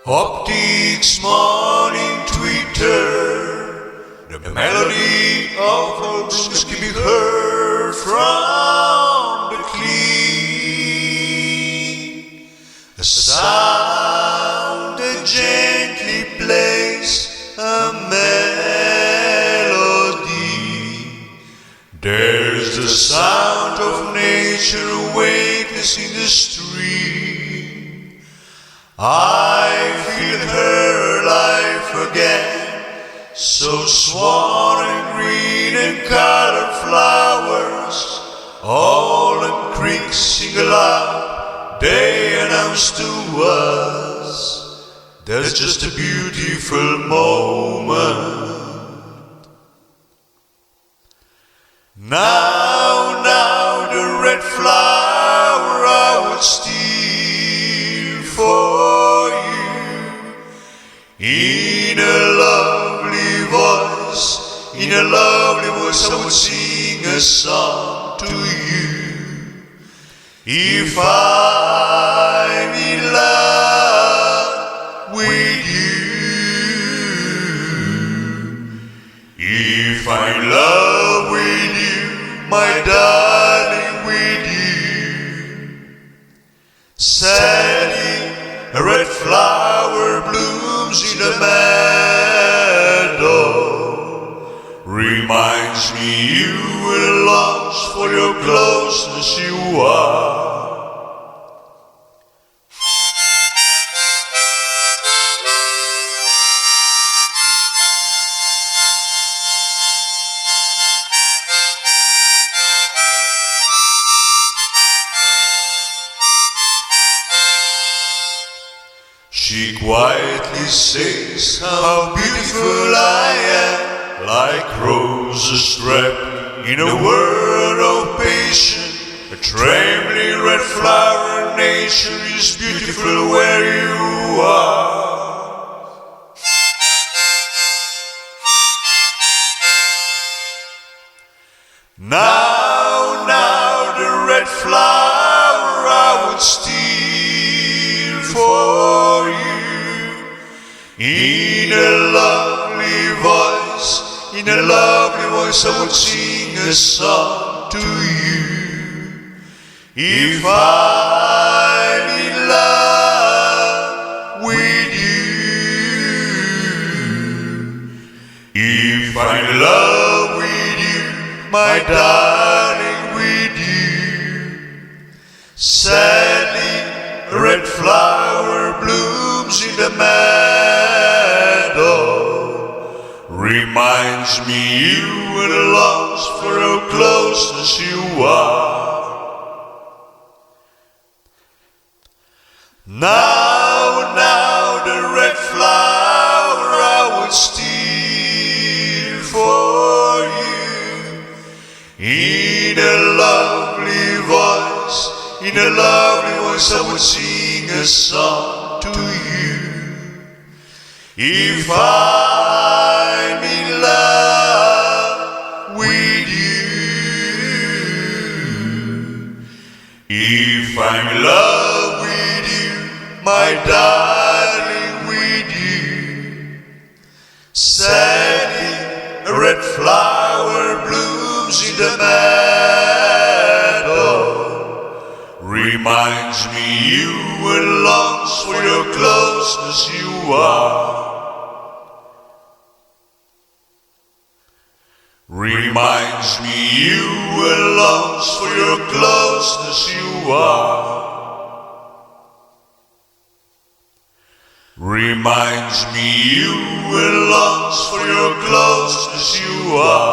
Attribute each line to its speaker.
Speaker 1: Optics morning Twitter, the melody of our blues can be heard from the clean. A sound that gently plays a melody. There's the sound of nature awakens in the stream. I feel her life again, so swan and green and colored flowers, all in creeks sing aloud, they announce to us, that's just a beautiful moment. Now the red flower I would steal for you, in a lovely voice, I would sing a song to you. If I'm in love with you, if I'm in love with you, my darling, with you. Sadly, a red flower blooms in the meadow, reminds me you will long for your closeness you are. She quietly says how beautiful I am, like roses wrapped in a world of patience. A trembling red flower, nature is beautiful where you are. Now the red flower I would steal for you, in a lovely voice, I would sing a song to you. If I'm in love with you, if I'm in love with you, my darling, with you. Sadly, a red flower blooms in the meadow, reminds me you and longs for how closeness you are. Now the red flower I would steal for you, in a lovely voice, I would sing a song to you. If I'm in love with you, if I'm in love with you, my darling, with you. Sadly, a red flower blooms in the meadow, reminds me you and longs for your closeness you are. Reminds me you and longs for your closeness you are. Reminds me you and longs for your closeness you are.